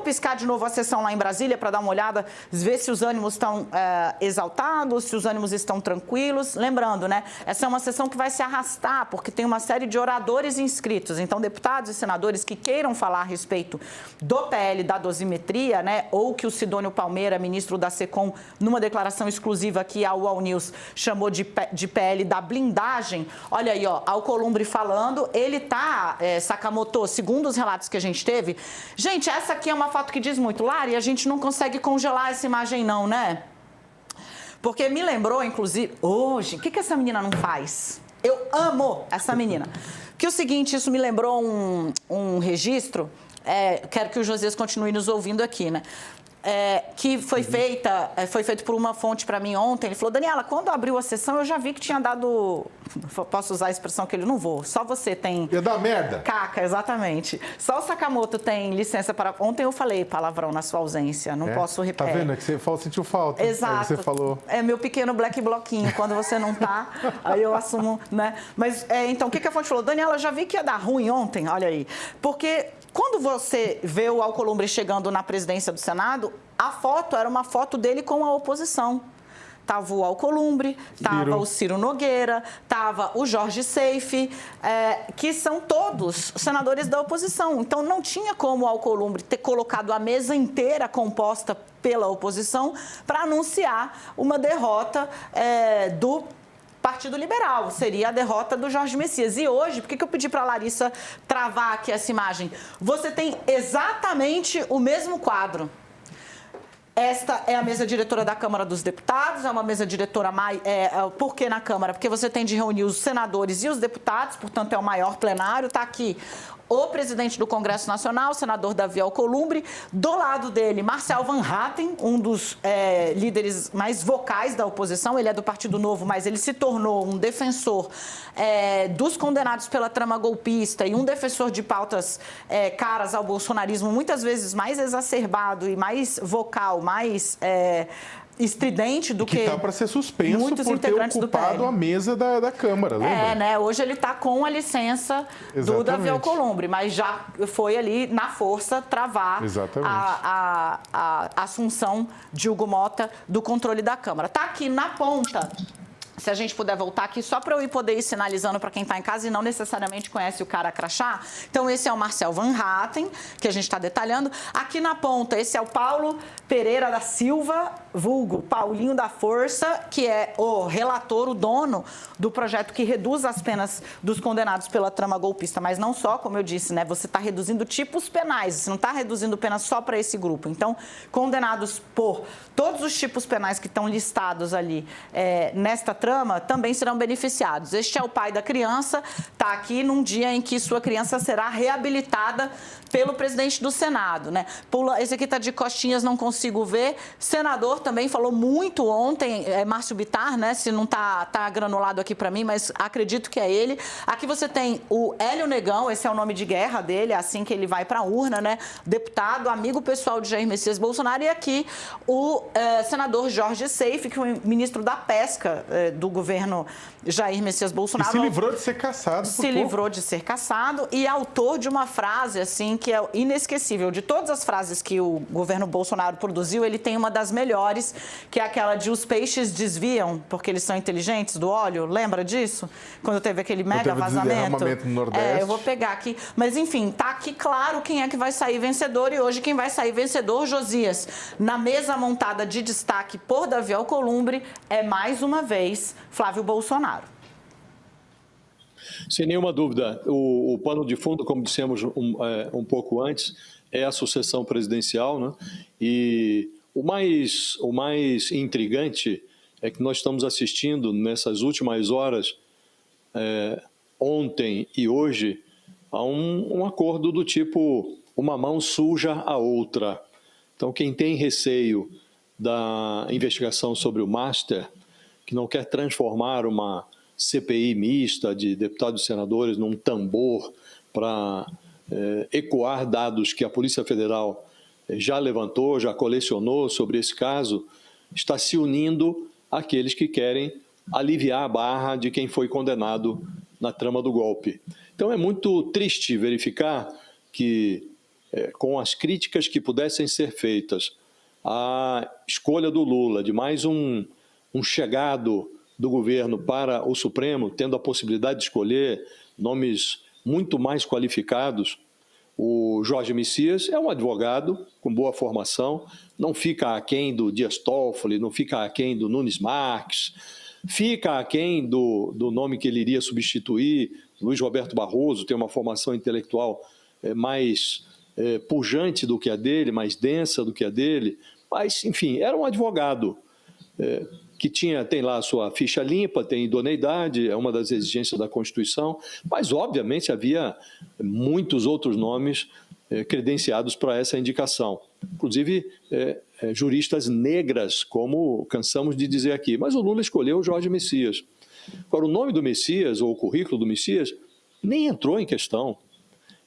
piscar de novo a sessão lá em Brasília para dar uma olhada, ver se os ânimos estão exaltados, se os ânimos estão tranquilos. Lembrando, né? Essa é uma sessão que vai se arrastar, porque tem uma série de oradores inscritos. Então, deputados e senadores que queiram falar a respeito do PL da dosimetria, né? Ou que o Sidônio Palmeira, ministro da SECOM, numa declaração exclusiva aqui ao UOL News, chamou de PL da blindagem. Olha aí, ó, Alcolumbre falando, ele tá, Sakamoto, segundo os relatos que a gente teve. Gente, essa aqui é uma foto que diz muito. Lari, a gente não consegue congelar essa imagem não, né? Porque me lembrou, inclusive, hoje, o que essa menina não faz? Eu amo essa menina. Que é o seguinte, isso me lembrou um registro, quero que o Josias continue nos ouvindo aqui, né? Que foi feito por uma fonte para mim ontem. Ele falou, Daniela, quando abriu a sessão, eu já vi que tinha dado... Posso usar a expressão que ele não vou. Só você tem... Ia dar merda. Caca, exatamente. Só o Sakamoto tem licença para... Ontem eu falei palavrão na sua ausência. Não posso repetir. Tá vendo? É que você sentiu falta. Exato. Aí você falou... É meu pequeno black bloquinho. Quando você não tá, aí eu assumo, né? Mas, então, o que a fonte falou? Daniela, eu já vi que ia dar ruim ontem. Olha aí. Porque quando você vê o Alcolumbre chegando na presidência do Senado, a foto era uma foto dele com a oposição. Estava o Alcolumbre, estava o Ciro Nogueira, estava o Jorge Seife, que são todos senadores da oposição. Então, não tinha como o Alcolumbre ter colocado a mesa inteira composta pela oposição para anunciar uma derrota do Partido Liberal. Seria a derrota do Jorge Messias. E hoje, por que eu pedi para a Larissa travar aqui essa imagem? Você tem exatamente o mesmo quadro. Esta é a mesa diretora da Câmara dos Deputados, é uma mesa diretora por que na Câmara? Porque você tem de reunir os senadores e os deputados, portanto é o maior plenário, está aqui o presidente do Congresso Nacional, o senador Davi Alcolumbre, do lado dele, Marcel Van Hatten, um dos líderes mais vocais da oposição, ele é do Partido Novo, mas ele se tornou um defensor dos condenados pela trama golpista e um defensor de pautas caras ao bolsonarismo, muitas vezes mais exacerbado e mais vocal, mais... estridente do que está para ser suspenso muitos por ter ocupado a mesa da Câmara, lembra? Né? Hoje ele está com a licença do Davi Alcolumbre, mas já foi ali na força travar a assunção de Hugo Mota do controle da Câmara. Está aqui na ponta. Se a gente puder voltar aqui, só para eu poder ir sinalizando para quem está em casa e não necessariamente conhece o cara crachá. Então, esse é o Marcel Van Hatten, que a gente está detalhando. Aqui na ponta, esse é o Paulo Pereira da Silva, vulgo Paulinho da Força, que é o relator, o dono do projeto que reduz as penas dos condenados pela trama golpista. Mas não só, como eu disse, né? Você está reduzindo tipos penais, você não está reduzindo penas só para esse grupo. Então, condenados por todos os tipos penais que estão listados ali nesta trama também serão beneficiados. Este é o pai da criança, está aqui num dia em que sua criança será reabilitada pelo presidente do Senado, né? Esse aqui está de costinhas, não consigo ver. Senador também falou muito ontem, Márcio Bittar, né? Se não tá granulado aqui para mim, mas acredito que é ele. Aqui você tem o Hélio Negão, esse é o nome de guerra dele, assim que ele vai para a urna, né? Deputado, amigo pessoal de Jair Messias Bolsonaro. E aqui o senador Jorge Seife, que foi ministro da Pesca do governo Jair Messias Bolsonaro. E se livrou de ser caçado. Se livrou de ser caçado e autor de uma frase, assim, que é inesquecível. De todas as frases que o governo Bolsonaro produziu, ele tem uma das melhores, que é aquela de os peixes desviam porque eles são inteligentes do óleo. Lembra disso? Quando teve aquele mega vazamento. No Nordeste. Eu vou pegar aqui. Mas, enfim, tá aqui claro quem é que vai sair vencedor e hoje quem vai sair vencedor, Josias, na mesa montada de destaque por Davi Alcolumbre, é mais uma vez Flávio Bolsonaro. Sem nenhuma dúvida, o pano de fundo, como dissemos um pouco antes, é a sucessão presidencial, né? E o mais intrigante é que nós estamos assistindo nessas últimas horas, ontem e hoje, a um acordo do tipo uma mão suja a outra. Então, quem tem receio da investigação sobre o Master, que não quer transformar uma CPI mista de deputados e senadores num tambor para ecoar dados que a Polícia Federal já levantou, já colecionou sobre esse caso, está se unindo àqueles que querem aliviar a barra de quem foi condenado na trama do golpe. Então é muito triste verificar que com as críticas que pudessem ser feitas à escolha do Lula, de mais um chegado do governo para o Supremo, tendo a possibilidade de escolher nomes muito mais qualificados, o Jorge Messias é um advogado com boa formação, não fica aquém do Dias Toffoli, não fica aquém do Nunes Marques, fica aquém do nome que ele iria substituir, Luiz Roberto Barroso, tem uma formação intelectual mais pujante do que a dele, mais densa do que a dele, mas, enfim, era um advogado que tem lá a sua ficha limpa, tem idoneidade, é uma das exigências da Constituição, mas, obviamente, havia muitos outros nomes credenciados para essa indicação, inclusive juristas negras, como cansamos de dizer aqui, mas o Lula escolheu o Jorge Messias. Agora, o nome do Messias, ou o currículo do Messias, nem entrou em questão.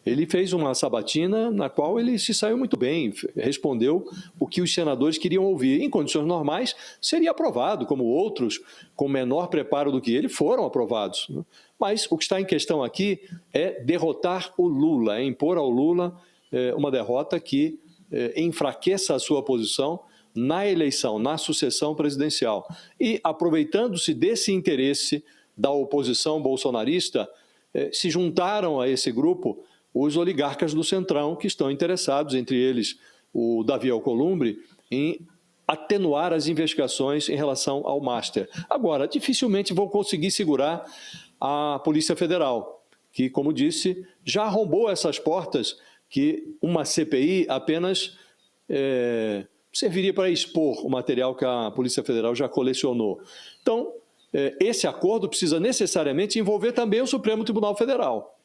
Ele fez uma sabatina na qual ele se saiu muito bem, respondeu o que os senadores queriam ouvir. Em condições normais, seria aprovado, como outros com menor preparo do que ele foram aprovados. Mas o que está em questão aqui é derrotar o Lula, é impor ao Lula uma derrota que enfraqueça a sua posição na eleição, na sucessão presidencial. E, aproveitando-se desse interesse da oposição bolsonarista, se juntaram a esse grupo os oligarcas do Centrão, que estão interessados, entre eles o Davi Alcolumbre, em atenuar as investigações em relação ao Master. Agora, dificilmente vão conseguir segurar a Polícia Federal, que, como disse, já arrombou essas portas que uma CPI apenas serviria para expor o material que a Polícia Federal já colecionou. Então, esse acordo precisa necessariamente envolver também o Supremo Tribunal Federal,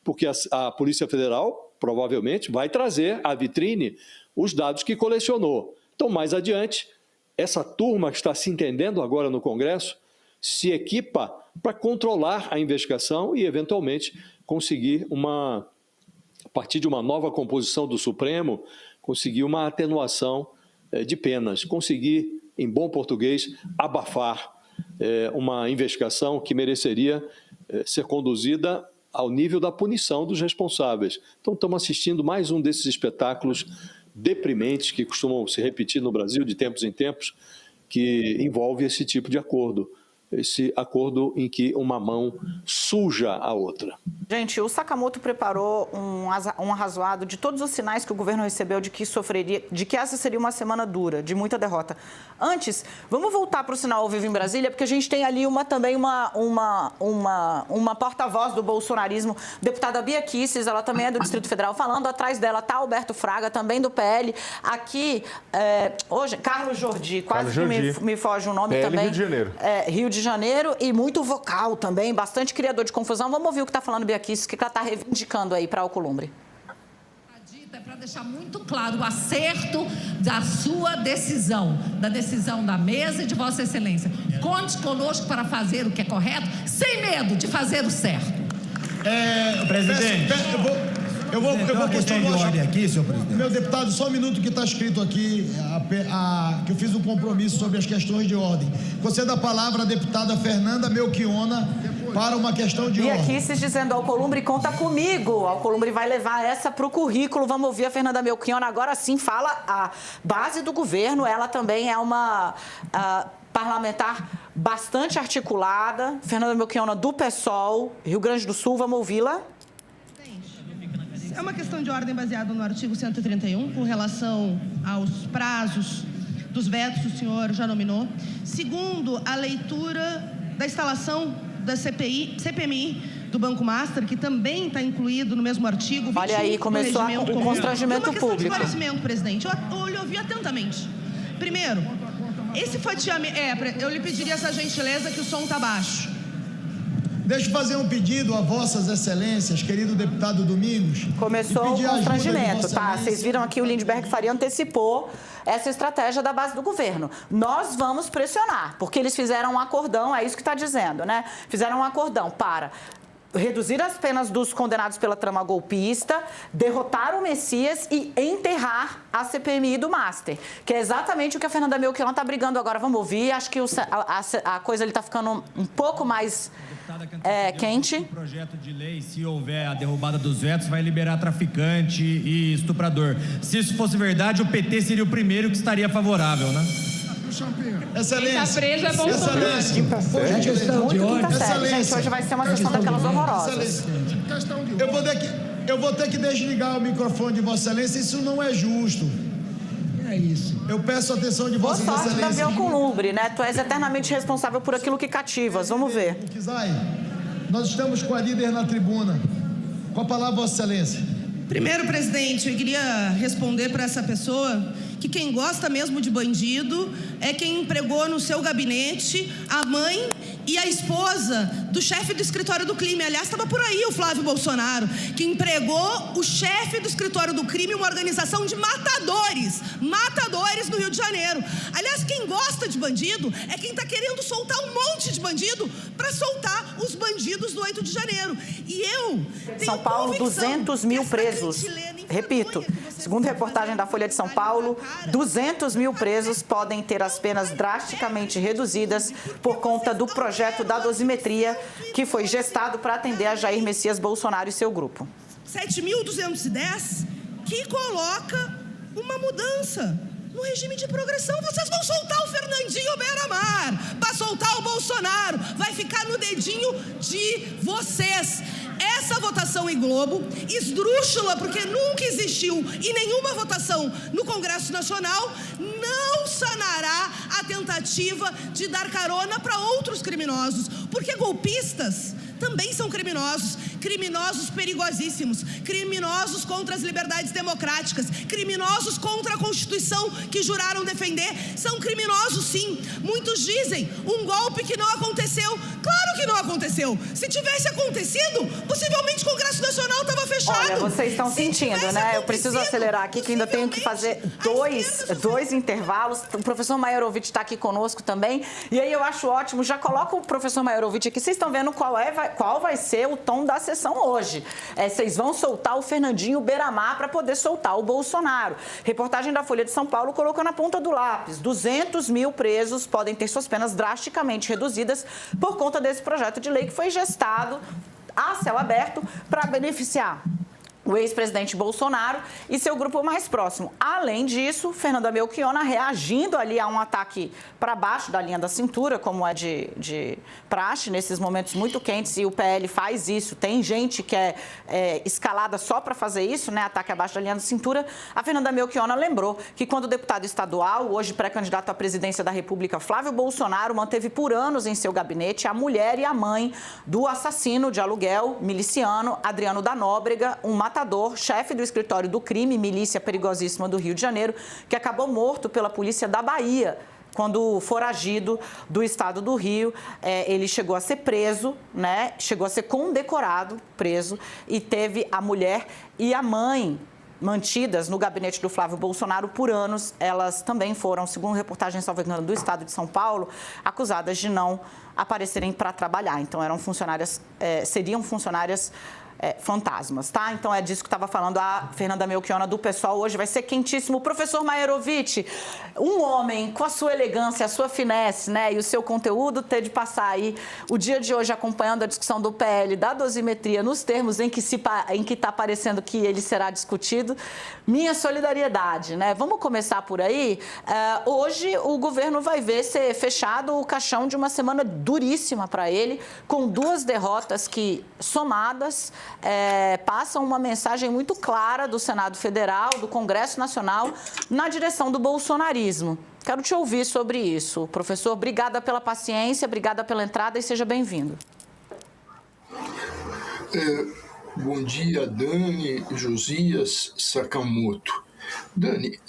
porque a Polícia Federal provavelmente vai trazer à vitrine os dados que colecionou. Então, mais adiante, essa turma que está se entendendo agora no Congresso se equipa para controlar a investigação e, eventualmente, conseguir a partir de uma nova composição do Supremo, conseguir uma atenuação de penas, conseguir, em bom português, abafar uma investigação que mereceria ser conduzida ao nível da punição dos responsáveis. Então, estamos assistindo mais um desses espetáculos deprimentes que costumam se repetir no Brasil de tempos em tempos, que envolve esse tipo de acordo. Esse acordo em que uma mão suja a outra. Gente, o Sakamoto preparou um arrazoado de todos os sinais que o governo recebeu de que essa seria uma semana dura, de muita derrota. Antes, vamos voltar para o Sinal ao Vivo em Brasília, porque a gente tem ali também uma porta-voz do bolsonarismo, deputada Bia Kicis, ela também é do Distrito Federal, falando, atrás dela está Alberto Fraga, também do PL. Aqui, hoje, Carlos Jordi, quase que me foge o nome PL também. Rio de Janeiro. Rio de Janeiro, e muito vocal também, bastante criador de confusão. Vamos ouvir o que está falando Bia Kicis, o que ela está reivindicando aí para Alcolumbre. É para deixar muito claro o acerto da sua decisão, da decisão da mesa e de Vossa Excelência. Conte conosco para fazer o que é correto, sem medo de fazer o certo. Presidente, eu vou questão de ordem aqui, senhor presidente. Meu deputado, só um minuto que está escrito aqui, que eu fiz um compromisso sobre as questões de ordem. Conceda a palavra à deputada Fernanda Melchiona para uma questão de ordem. E aqui, se dizendo, Alcolumbre, conta comigo. Alcolumbre vai levar essa para o currículo. Vamos ouvir a Fernanda Melchiona. Agora sim, fala a base do governo. Ela também é uma parlamentar bastante articulada. Fernanda Melchiona, do PSOL, Rio Grande do Sul. Vamos ouvi-la. É uma questão de ordem baseada no artigo 131, com relação aos prazos dos vetos que o senhor já nominou. Segundo, a leitura da instalação da CPMI do Banco Master, que também está incluído no mesmo artigo. Olha aí, começou o constrangimento público. Uma questão de esclarecimento, presidente. Eu lhe ouvi atentamente. Primeiro, esse fatiamento... eu lhe pediria essa gentileza que o som está baixo. Deixa eu fazer um pedido a vossas excelências, querido deputado Domingos. Começou o constrangimento, tá? Vocês viram aqui o Lindbergh Faria antecipou essa estratégia da base do governo. Nós vamos pressionar, porque eles fizeram um acordão, é isso que está dizendo, né? Fizeram um acordão para reduzir as penas dos condenados pela trama golpista, derrotar o Messias e enterrar a CPMI do Master, que é exatamente o que a Fernanda Melchiona está brigando agora. Vamos ouvir, acho que a coisa está ficando um pouco mais quente. O projeto de lei, se houver a derrubada dos vetos, vai liberar traficante e estuprador. Se isso fosse verdade, o PT seria o primeiro que estaria favorável, né? Quem está preso é Bolsonaro. Quinta série. Muito quinta série. Gente, hoje vai ser uma sessão daquelas horrorosas. Eu vou ter que desligar o microfone de Vossa Excelência, isso não é justo. É isso. Eu peço a atenção de Vossa Boa sorte, Excelência. Davi Alcolumbre, né? Tu és eternamente responsável por aquilo que cativas. Vamos ver. Kizai, nós estamos com a líder na tribuna. Com a palavra, Vossa Excelência. Primeiro, presidente, eu queria responder para essa pessoa que quem gosta mesmo de bandido é quem empregou no seu gabinete a mãe e a esposa do chefe do escritório do crime. Aliás, estava por aí o Flávio Bolsonaro, que empregou o chefe do escritório do crime, uma organização de matadores no Rio de Janeiro. Aliás, quem gosta de bandido é quem está querendo soltar um monte de bandido para soltar os bandidos do 8 de janeiro. E eu tenho São Paulo, convicção 200 mil que essa presos. cantilena Repito, segundo reportagem da Folha de São Paulo, 200 mil presos podem ter as penas drasticamente reduzidas por conta do projeto da dosimetria que foi gestado para atender a Jair Messias Bolsonaro e seu grupo. 7.210, que coloca uma mudança no regime de progressão. Vocês vão soltar o Fernandinho Beiramar para soltar o Bolsonaro. Vai ficar no dedinho de vocês. Essa votação em Globo, esdrúxula, porque nunca existiu em nenhuma votação no Congresso Nacional, não sanará a tentativa de dar carona para outros criminosos, porque golpistas também são criminosos, criminosos perigosíssimos, criminosos contra as liberdades democráticas, criminosos contra a Constituição que juraram defender, são criminosos sim. Muitos dizem, um golpe que não aconteceu. Claro que não aconteceu. Se tivesse acontecido, possivelmente o Congresso Nacional estava fechado. Olha, vocês estão sentindo, né? Eu preciso acelerar aqui, que ainda tenho que fazer dois intervalos. O professor Maierovitch está aqui conosco também. E aí eu acho ótimo, já coloca o professor Maierovitch aqui. Vocês estão vendo qual vai ser o tom da sessão hoje. Vocês vão soltar o Fernandinho Beiramar para poder soltar o Bolsonaro. Reportagem da Folha de São Paulo colocou na ponta do lápis. 200 mil presos podem ter suas penas drasticamente reduzidas por conta desse projeto de lei que foi gestado a céu aberto para beneficiar o ex-presidente Bolsonaro e seu grupo mais próximo. Além disso, Fernanda Melchiona reagindo ali a um ataque para baixo da linha da cintura, como é de praxe, nesses momentos muito quentes, e o PL faz isso. Tem gente que é escalada só para fazer isso, né, ataque abaixo da linha da cintura. A Fernanda Melchiona lembrou que quando o deputado estadual, hoje pré-candidato à presidência da República, Flávio Bolsonaro, manteve por anos em seu gabinete a mulher e a mãe do assassino de aluguel miliciano Adriano da Nóbrega, um matador, chefe do escritório do crime, milícia perigosíssima do Rio de Janeiro, que acabou morto pela polícia da Bahia. Quando foragido do estado do Rio, ele chegou a ser preso, né? Chegou a ser condecorado, preso, e teve a mulher e a mãe mantidas no gabinete do Flávio Bolsonaro por anos. Elas também foram, segundo reportagem salvo engano do estado de São Paulo, acusadas de não aparecerem para trabalhar. Então, seriam funcionárias fantasmas, tá? Então é disso que estava falando a Fernanda Melchiona do PSOL. Hoje vai ser quentíssimo. Professor Maierovitch, um homem com a sua elegância, a sua finesse, né, e o seu conteúdo, ter de passar aí o dia de hoje acompanhando a discussão do PL da dosimetria nos termos em que está parecendo que ele será discutido. Minha solidariedade, né? Vamos começar por aí. Hoje o governo vai ver ser fechado o caixão de uma semana duríssima para ele, com 2 derrotas que, somadas, passam uma mensagem muito clara do Senado Federal, do Congresso Nacional, na direção do bolsonarismo. Quero te ouvir sobre isso. Professor, obrigada pela paciência, obrigada pela entrada e seja bem-vindo. Bom dia, Dani, Josias, Sakamoto. Dani,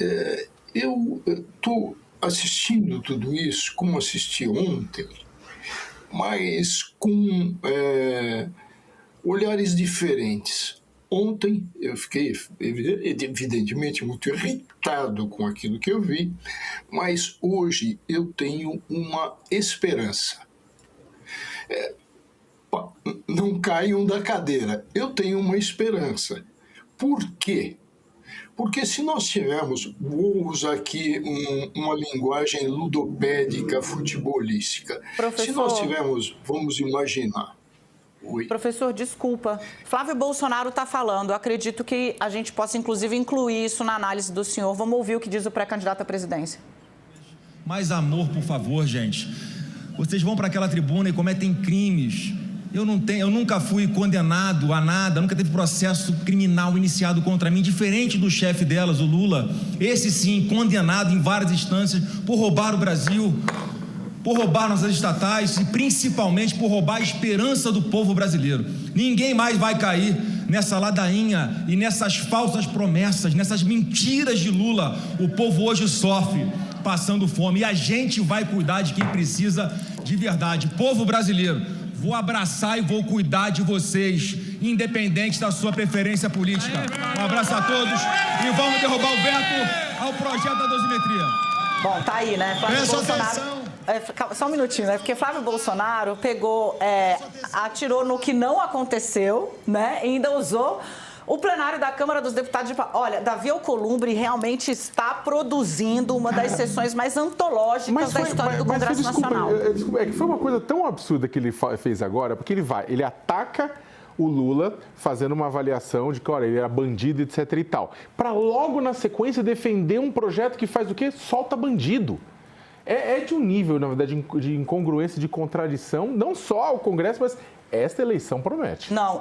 eu estou assistindo tudo isso, como assisti ontem, mas com olhares diferentes. Ontem eu fiquei, evidentemente, muito irritado com aquilo que eu vi, mas hoje eu tenho uma esperança. não caiam da cadeira. Eu tenho uma esperança. Por quê? Porque se nós tivermos, vou usar aqui uma linguagem ludopédica, futebolística. Professor, se nós tivermos, vamos imaginar. Oi. Professor, desculpa. Flávio Bolsonaro está falando. Eu acredito que a gente possa, inclusive, incluir isso na análise do senhor. Vamos ouvir o que diz o pré-candidato à presidência. Mais amor, por favor, gente. Vocês vão para aquela tribuna e cometem crimes. Eu nunca fui condenado a nada, nunca teve processo criminal iniciado contra mim, diferente do chefe delas, o Lula. Esse sim, condenado em várias instâncias por roubar o Brasil, por roubar nossas estatais e principalmente por roubar a esperança do povo brasileiro. Ninguém mais vai cair nessa ladainha e nessas falsas promessas, nessas mentiras de Lula. O povo hoje sofre, passando fome, e a gente vai cuidar de quem precisa de verdade. Povo brasileiro, vou abraçar e vou cuidar de vocês, independente da sua preferência política. Um abraço a todos e vamos derrubar o veto ao projeto da dosimetria. Bom, tá aí, né? Flávio Bolsonaro... só um minutinho, né? Porque Flávio Bolsonaro pegou, atirou no que não aconteceu, né? E ainda usou o plenário da Câmara dos Deputados de... Olha, Davi Alcolumbre realmente está produzindo uma das sessões mais antológicas da história do Congresso Nacional. Desculpa, é que foi uma coisa tão absurda que ele fez agora, porque ele ataca o Lula fazendo uma avaliação de que, olha, ele era bandido, etc e tal, para logo na sequência defender um projeto que faz o quê? Solta bandido. É de um nível, na verdade, de incongruência, de contradição, não só ao Congresso, mas esta eleição promete. Não.